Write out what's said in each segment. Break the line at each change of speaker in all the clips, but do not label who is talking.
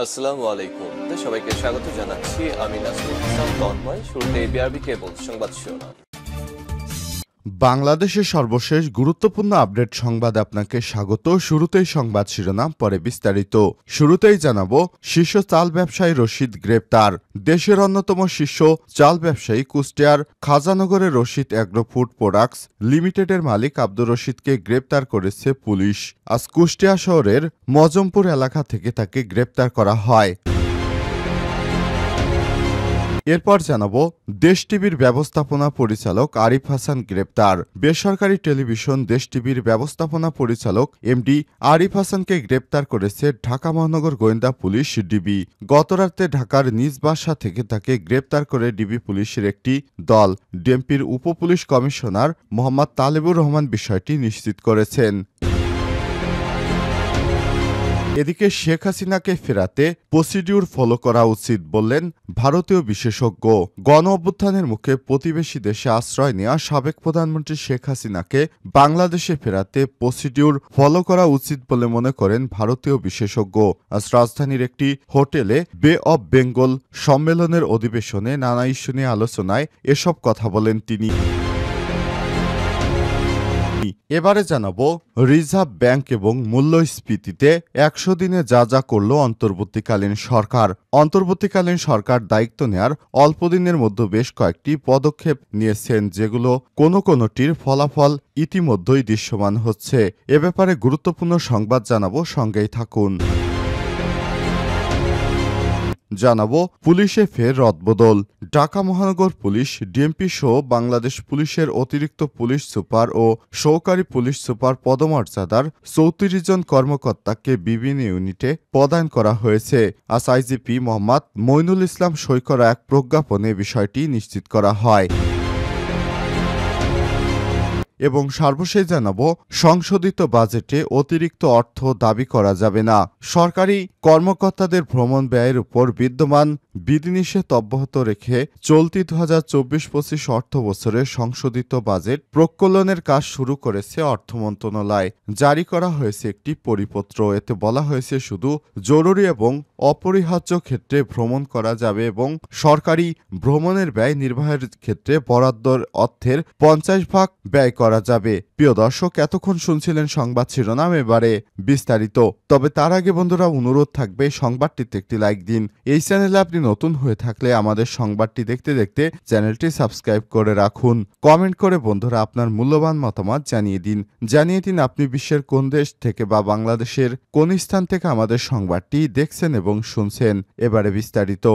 আসসালামু আলাইকুম। সবাইকে স্বাগত জানাচ্ছি। আমি নাসরুল ইসলাম তন্ময়। শুরুতে বিআরবি কেবল সংবাদ শিরোনাম।
বাংলাদেশের সর্বশেষ গুরুত্বপূর্ণ আপডেট সংবাদ আপনাকে স্বাগত। শুরুতেই সংবাদ শিরোনাম, পরে বিস্তারিত। শুরুতেই জানাবো, শীর্ষ চাল ব্যবসায়ী রশিদ গ্রেপ্তার। দেশের অন্যতম শীর্ষ চাল ব্যবসায়ী কুষ্টিয়ার খাজানগরের রশিদ অ্যাগ্রো ফুড প্রোডাক্টস লিমিটেডের মালিক আব্দুর রশিদকে গ্রেপ্তার করেছে পুলিশ। আজ কুষ্টিয়া শহরের মজমপুর এলাকা থেকে তাকে গ্রেপ্তার করা হয়। এরপর জানাবো, দেশ টিভির ব্যবস্থাপনা পরিচালক আরিফ হাসান গ্রেপ্তার। বেসরকারি টেলিভিশন দেশ টিভির ব্যবস্থাপনা পরিচালক এমডি আরিফ হাসানকে গ্রেপ্তার করেছে ঢাকা মহানগর গোয়েন্দা পুলিশ ডিবি। গতরাতে ঢাকার নিজ বাসা থেকে তাকে গ্রেপ্তার করে ডিবি পুলিশের একটি দল। ডিএমপির উপপুলিশ কমিশনার মোহাম্মদ তালেবুর রহমান বিষয়টি নিশ্চিত করেছেন। এদিকে শেখ হাসিনাকে ফেরাতে প্রসিডিউর ফলো করা উচিত বললেন ভারতীয় বিশেষজ্ঞ। গণ অভ্যুত্থানের মুখে প্রতিবেশী দেশে আশ্রয় নেওয়া সাবেক প্রধানমন্ত্রী শেখ হাসিনাকে বাংলাদেশে ফেরাতে প্রসিডিউর ফলো করা উচিত বলে মনে করেন ভারতীয় বিশেষজ্ঞ। আজ রাজধানীর একটি হোটেলে বে অব বেঙ্গল সম্মেলনের অধিবেশনে নানা ইস্যু নিয়ে আলোচনায় এসব কথা বলেন তিনি। এবারে জানাবো, রিজার্ভ ব্যাংক এবং মূল্যস্ফীতিতে ১০০ দিনে যা যা করল অন্তর্বর্তীকালীন সরকার। অন্তর্বর্তীকালীন সরকার দায়িত্ব নেয়ার অল্প দিনের মধ্যে বেশ কয়েকটি পদক্ষেপ নিয়েছেন, যেগুলো কোনোটির ফলাফল ইতিমধ্যেই দৃশ্যমান হচ্ছে। এ ব্যাপারে গুরুত্বপূর্ণ সংবাদ জানাবো, সঙ্গেই থাকুন। জানাবো, পুলিশে ফের রদবদল। ঢাকা মহানগর পুলিশ, ডিএমপি সহ বাংলাদেশ পুলিশের অতিরিক্ত পুলিশ সুপার ও সহকারী পুলিশ সুপার পদমর্যাদার ৩৪ জন কর্মকর্তাকে বিভিন্ন ইউনিটে পদায়ন করা হয়েছে। আজ আইজিপি মোহাম্মদ মইনুল ইসলাম সই করা এক প্রজ্ঞাপনে বিষয়টি নিশ্চিত করা হয়। এবং সর্বশেষ জানাবো, সংশোধিত বাজেটে অতিরিক্ত অর্থ দাবি করা যাবে না। সরকারি কর্মকর্তাদের ভ্রমণ ব্যয়ের উপর বিদ্যমান বিধিনিষেধ অব্যাহত রেখে চলতি ২০২৪-২৫ অর্থ বছরের সংশোধিত বাজেট প্রক্কলনের কাজ শুরু করেছে অর্থ মন্ত্রণালয়। জারি করা হয়েছে একটি পরিপত্র। এতে বলা হয়েছে, শুধু জরুরি এবং অপরিহার্য ক্ষেত্রে ভ্রমণ করা যাবে এবং সরকারি ভ্রমণের ব্যয় নির্বাহের ক্ষেত্রে বরাদ্দ অর্থের ৫০% ব্যয় করা যাবে। প্রিয় দর্শক, এতক্ষণ শুনছিলেন সংবাদ শিরোনাম, এবারে বিস্তারিত। তবে তার আগে বন্ধুরা, অনুরোধ থাকবে সংবাদটিতে একটি লাইক দিন। এই চ্যানেলে আপনি নতুন হয়ে থাকলে আমাদের সংবাদটি দেখতে দেখতে চ্যানেলটি সাবস্ক্রাইব করে রাখুন। কমেন্ট করে বন্ধুরা আপনার মূল্যবান মতামত জানিয়ে দিন আপনি বিশ্বের কোন দেশ থেকে বা বাংলাদেশের কোন স্থান থেকে আমাদের সংবাদটি দেখছেন এবং শুনছেন। এবারে বিস্তারিত।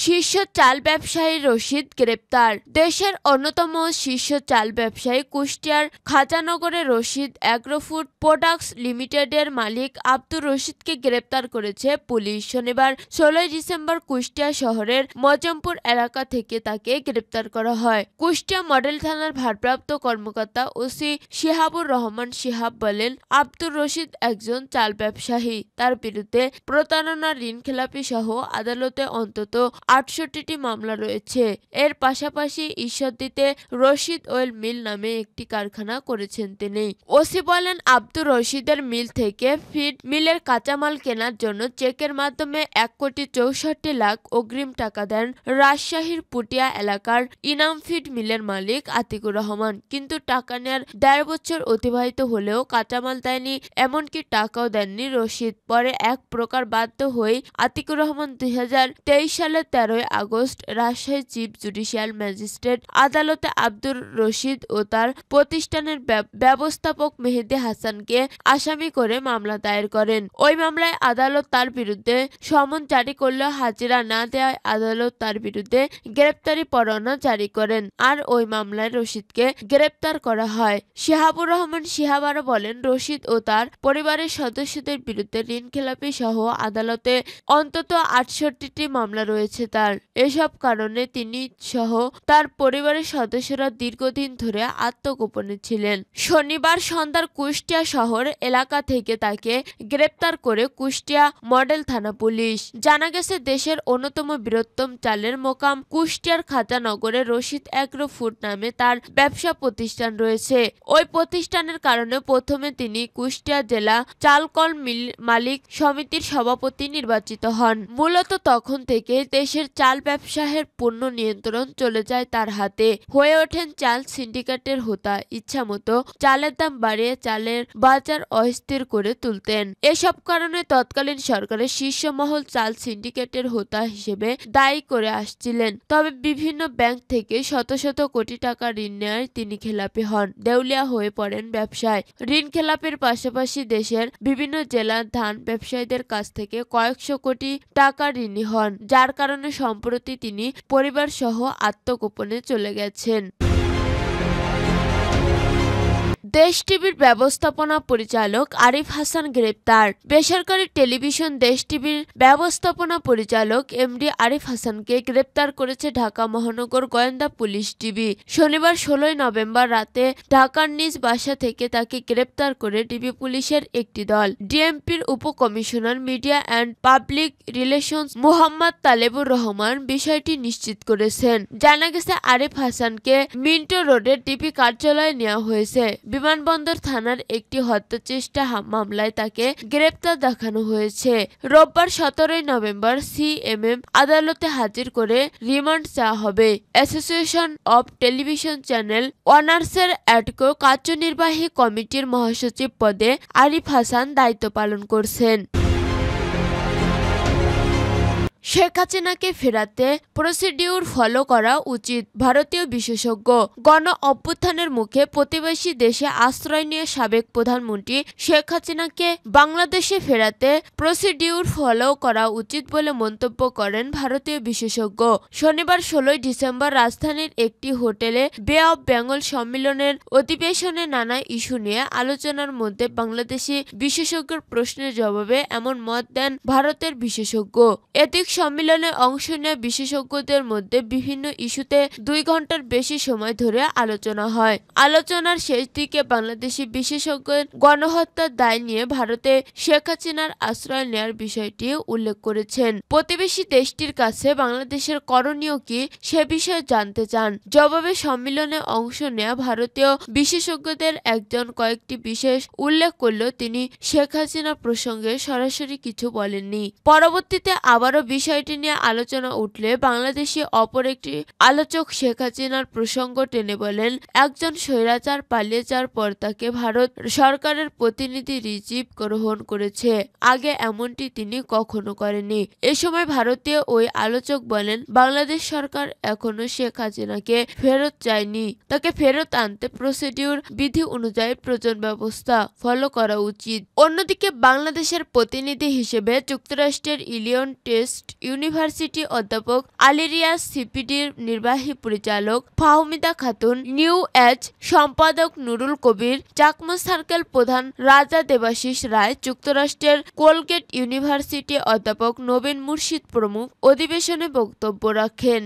শীর্ষ চাল ব্যবসায়ী রশিদ গ্রেপ্তার। দেশের অন্যতম শীর্ষ চাল ব্যবসায়ী কুষ্টিয়ার খাজানগরের রশিদ অ্যাগ্রো ফুড প্রোডাক্টস লিমিটেডের মালিক আব্দুর রশিদকে গ্রেপ্তার করেছে পুলিশ। শনিবার ১৬ ডিসেম্বর কুষ্টিয়া শহরের মজমপুর এলাকা থেকে তাকে গ্রেপ্তার করা হয়। কুষ্টিয়া মডেল থানার ভারপ্রাপ্ত কর্মকর্তা ওসি শিহাবুর রহমান শিহাব বলেন, আব্দুর রশিদ একজন চাল ব্যবসায়ী। তার বিরুদ্ধে প্রতারণা, ঋণখেলাপি সহ আদালতে অন্তত ৬৮টি মামলা রয়েছে। এর পাশাপাশি ঈশ্বরদীতে রশিদ অয়েল মিল নামে একটি কারখানা করেছেন তিনি। ওসি বলেন, আব্দুর রশিদের মিল থেকে ফিড মিলের কাঁচামাল কেনার জন্য চেকের মাধ্যমে ১,৬৪,০০,০০০ অগ্রিম টাকা দেন রাজশাহীর পুটিয়া এলাকার ইনাম ফিড মিলের মালিক আতিকুর রহমান। কিন্তু টাকা নেয়ার ১.৫ বছর অতিবাহিত হলেও কাঁচামাল দেয়নি, এমনকি টাকাও দেননি রশিদ। পরে এক প্রকার বাধ্য হয়ে আতিকুর রহমান ২০২৩ সালের ১৩ August Rajshahi chief judicial magistrate আদালতে আব্দুর রশিদ ও তার প্রতিষ্ঠানের ব্যবস্থাপক মেহেদী হাসানকে আসামি করে মামলা দায়ের করেন। ওই মামলায় আদালত তার বিরুদ্ধে সমন জারি করলেও হাজিরা না দেওয়ায় আদালত তার বিরুদ্ধে গ্রেপ্তারি পরোয়ানা জারি করেন। আর ওই মামলায় রশিদকে গ্রেপ্তার করা হয়। শিহাবুর রহমান শিহাব আরও বলেন, রশিদ ও তার পরিবারের সদস্যদের বিরুদ্ধে ঋণখেলাপি সহ আদালতে অন্তত ৬৮টি মামলা রয়েছে। রয়েছে তার। এসব কারণে তিনি সহ তার পরিবারের সদস্যরা দীর্ঘদিন ধরে আত্মগোপনে ছিলেন। শনিবার সন্ধ্যার কুষ্টিয়া শহর এলাকা থেকে তাকে গ্রেপ্তার করে কুষ্টিয়া মডেল থানা পুলিশ। জানা গেছে, দেশের অন্যতম বৃহত্তম চালের মোকাম কুষ্টিয়ার খাজানগরে রশিদ এগ্রো ফুড নামে তার ব্যবসা প্রতিষ্ঠান রয়েছে। ওই প্রতিষ্ঠানের কারণে প্রথমে তিনি কুষ্টিয়া জেলা চাল কল মালিক সমিতির সভাপতি নির্বাচিত হন। মূলত তখন থেকে দেশের চাল ব্যবসায়ের পূর্ণ নিয়ন্ত্রণ চলে যায় তার হাতে। হয়ে ওঠেন চাল সিন্ডিকেটের হোতা। ইচ্ছামতো চালের দাম বাড়িয়ে চালের বাজার অস্থির করে তুলতেন। এসব কারণে তৎকালীন সরকারের শীর্ষ মহল চাল সিন্ডিকেটের হোতা হিসেবে দায়ী করে আসছিলেন। তবে বিভিন্ন ব্যাংক থেকে শত শত কোটি টাকা ঋণ নেয় তিনি খেলাপি হন। দেউলিয়া হয়ে পড়েন ব্যবসায়। ঋণ খেলাপের পাশাপাশি দেশের বিভিন্ন জেলার ধান ব্যবসায়ীদের কাছ থেকে কয়েকশো কোটি টাকা ঋণী হন, যার কারণে সম্প্রতি তিনি পরিবার সহ আত্মগোপনে চলে গেছেন। দেশ টিভির ব্যবস্থাপনা পরিচালক আরিফ হাসান গ্রেপ্তার। বেসরকারি টেলিভিশন দেশ টিভির ব্যবস্থাপনা পরিচালক এমডি আরিফ হাসানকে গ্রেপ্তার করেছে ঢাকা মহানগর গোয়েন্দা পুলিশ টিভি। শনিবার 16 নভেম্বর রাতে ঢাকার নিজ বাসা থেকে তাকে গ্রেপ্তার করে টিভি পুলিশের একটি দল। ডিএমপির উপকমিশনার media and public relations Muhammad Talebur Rahman বিষয়টি নিশ্চিত করেছেন। জানা গেছে, আরিফ হাসানকে মিন্টো রোডের টিভি কার্যালয়ে নেওয়া হয়েছে। বিমানবন্দর থানার একটি হত্যাচেষ্টা মামলায় তাকে গ্রেপ্তার দেখানো হয়েছে। রোববার 17 নভেম্বর সিএমএম আদালতে হাজির করে রিমান্ড চাওয়া হবে। অ্যাসোসিয়েশন অব টেলিভিশন চ্যানেল ওনার্সের অ্যাডকো কার্যনির্বাহী কমিটির মহাসচিব পদে আরিফ হাসান দায়িত্ব পালন করছেন। শেখ হাসিনাকে ফেরাতে প্রসিডিউর ফলো করা উচিত, ভারতীয় বিশেষজ্ঞ। গণ অভ্যুত্থানের মুখে প্রতিবেশী দেশে আশ্রয় নিয়ে সাবেক প্রধানমন্ত্রী শেখ হাসিনাকে বাংলাদেশে ফেরাতে প্রসিডিউর ফলো করা উচিত বলে মন্তব্য করেন ভারতীয় বিশেষজ্ঞ। শনিবার 16 ডিসেম্বর রাজধানীর একটি হোটেলে বে অব বেঙ্গল সম্মেলনের অধিবেশনে নানা ইস্যু নিয়ে আলোচনার মধ্যে বাংলাদেশি বিশেষজ্ঞের প্রশ্নের জবাবে এমন মত দেন ভারতের বিশেষজ্ঞ। এদিক সম্মেলনে অংশ নেওয়া বিশেষজ্ঞদের মধ্যে বিভিন্ন ইস্যুতে 2 ঘন্টার বেশি সময় ধরে আলোচনা হয়। আলোচনার শেষ দিকে বাংলাদেশি বিশেষজ্ঞের গণহত্যার দায় নিয়ে ভারতে শেখ হাসিনার আশ্রয় নেওয়ার বিষয়টি উল্লেখ করেছেন। প্রতিবেশী দেশটির কাছে বাংলাদেশের করণীয় কি সে বিষয়ে জানতে চান। জবাবে সম্মেলনে অংশ নেওয়া ভারতীয় বিশেষজ্ঞদের একজন কয়েকটি বিশেষ উল্লেখ করলেও তিনি শেখ হাসিনা প্রসঙ্গে সরাসরি কিছু বলেননি। পরবর্তীতে আবারও বিষয়টি নিয়ে আলোচনা উঠলে বাংলাদেশি অপর একটি আলোচক শেখ হাসিনার প্রসঙ্গ টেনে বলেন, একজন স্বৈরাচার পালিয়ে যাওয়ার পর তাকে ভারত সরকারের প্রতিনিধি রিসিভ গ্রহণ করেছে, আগে এমনটি তিনি কখনো করেনি। এ সময় ভারতীয় ওই আলোচক বলেন, বাংলাদেশ সরকার এখনো শেখ হাসিনাকে ফেরত চায়নি, তাকে ফেরত আনতে প্রসিডিউর বিধি অনুযায়ী প্রয়োজন ব্যবস্থা ফলো করা উচিত। অন্যদিকে বাংলাদেশের প্রতিনিধি হিসেবে যুক্তরাষ্ট্রের ইলিয়ন টেস্ট ইউনিভার্সিটি অধ্যাপক আলিরিয়াস সিপিডির নির্বাহী পরিচালক ফাহমিদা খাতুন, নিউ এজ সম্পাদক নুরুল কবির, চাকমা সার্কেল প্রধান রাজা দেবাশিস রায়, যুক্তরাষ্ট্রের কোলগেট ইউনিভার্সিটি অধ্যাপক নবীন মুর্শিদ প্রমুখ অধিবেশনে বক্তব্য রাখেন।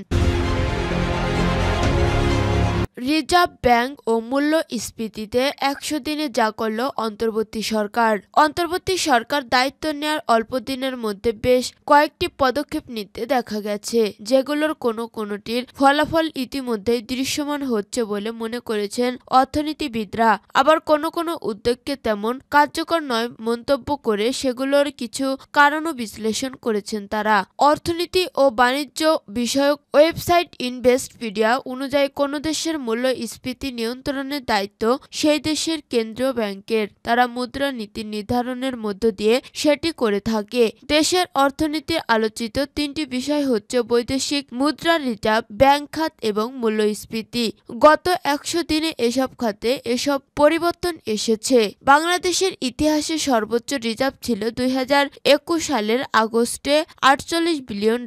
রিজার্ভ ব্যাংক ও মূল্যস্ফীতিতে 100 দিনে যা করল অন্তর্বর্তী সরকার। অন্তর্বর্তী সরকার দায়িত্ব নেওয়ার অল্প দিনের মধ্যে বেশ কয়েকটি পদক্ষেপ নিতে দেখা গেছে, যেগুলোর কোনোটির ফলাফল ইতিমধ্যেই দৃশ্যমান হচ্ছে বলে মনে করেছেন অর্থনীতিবিদরা। আবার কোনো উদ্যোগকে তেমন কার্যকর নয় মন্তব্য করে সেগুলোর কিছু কারণও বিশ্লেষণ করেছেন তারা। অর্থনীতি ও বাণিজ্য বিষয়ক ওয়েবসাইট ইনভেস্টপিডিয়া অনুযায়ী কোনো দেশের মূল্যস্ফীতি নিয়ন্ত্রণের দায়িত্ব সেই দেশের কেন্দ্রীয় ব্যাংকের। তারা মুদ্রানীতি নির্ধারণের মধ্য দিয়ে সেটি করে থাকে। দেশের অর্থনীতির আলোচিত 3টি বিষয় হচ্ছে বৈদেশিক মুদ্রা রিজার্ভ, ব্যাংক খাত এবং মূল্যস্ফীতি। গত 100 দিনে এসব খাতে এসব পরিবর্তন এসেছে। বাংলাদেশের ইতিহাসে সর্বোচ্চ রিজার্ভ ছিল 2021 সালের আগস্টে $48 বিলিয়ন।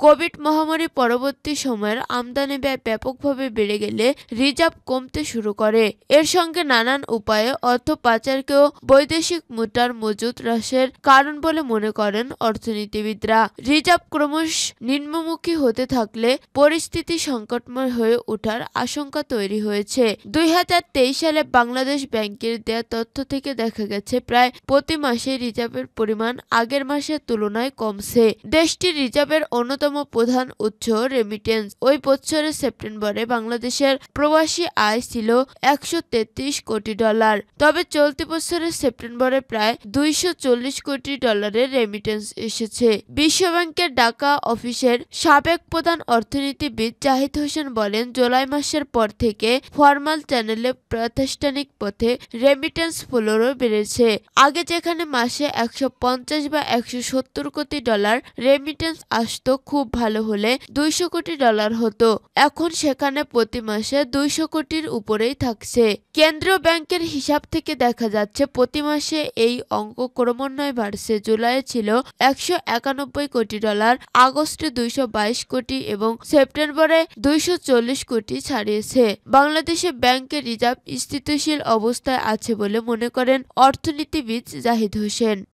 কোভিড মহামারী পরবর্তী সময়ের আমদানি ব্যয় ব্যাপকভাবে বেড়ে গেলে রিজার্ভ কমতে শুরু করে। এর সঙ্গে নানান উপায়ে অর্থ পাচারকেও বৈদেশিক মুদ্রার মজুত হ্রাসের কারণ বলে মনে করেন অর্থনীতিবিদরা। রিজার্ভ ক্রমশ নিম্নমুখী হতে থাকলে পরিস্থিতি সংকটময় হয়ে ওঠার আশঙ্কা তৈরি হয়েছে। 2023 সালে বাংলাদেশ ব্যাংকের দেয়া তথ্য থেকে দেখা গেছে প্রায় প্রতি মাসে রিজার্ভের পরিমাণ আগের মাসের তুলনায় কমছে। দেশটির রিজার্ভের অন্যতম প্রধান উৎস রেমিটেন্স। ওই বছরের সেপ্টেম্বরে বাংলাদেশের প্রবাসী আয় ছিল $133 কোটি। তবে চলতি বছরের সেপ্টেম্বরে প্রায় $240 কোটি রেমিটেন্স এসেছে। বিশ্বব্যাংকের ঢাকা অফিসের সাবেক প্রধান অর্থনীতিবিদ জাহিদ হোসেন বলেন, জুলাই মাসের পর থেকে ফরমাল চ্যানেলে প্রাতিষ্ঠানিক পথে রেমিটেন্স ফ্লোও বেড়েছে। আগে যেখানে মাসে 150 বা 170 কোটি রেমিটেন্স আসতো, খুব ভালো হলে $200 কোটি হতো। এখন সেখানে প্রতি মাসে 200 কোটির উপরেই থাকছে। কেন্দ্রীয় ব্যাংকের হিসাব থেকে দেখা যাচ্ছে প্রতি মাসে এই অঙ্ক ক্রমান্বয়ে বাড়ছে। জুলাইয়ে ছিল $191 কোটি, আগস্টে 222 কোটি এবং সেপ্টেম্বরে 240 কোটি ছাড়িয়েছে। বাংলাদেশে ব্যাংকের রিজার্ভ স্থিতিশীল অবস্থায় আছে বলে মনে করেন অর্থনীতিবিদ জাহিদ হোসেন।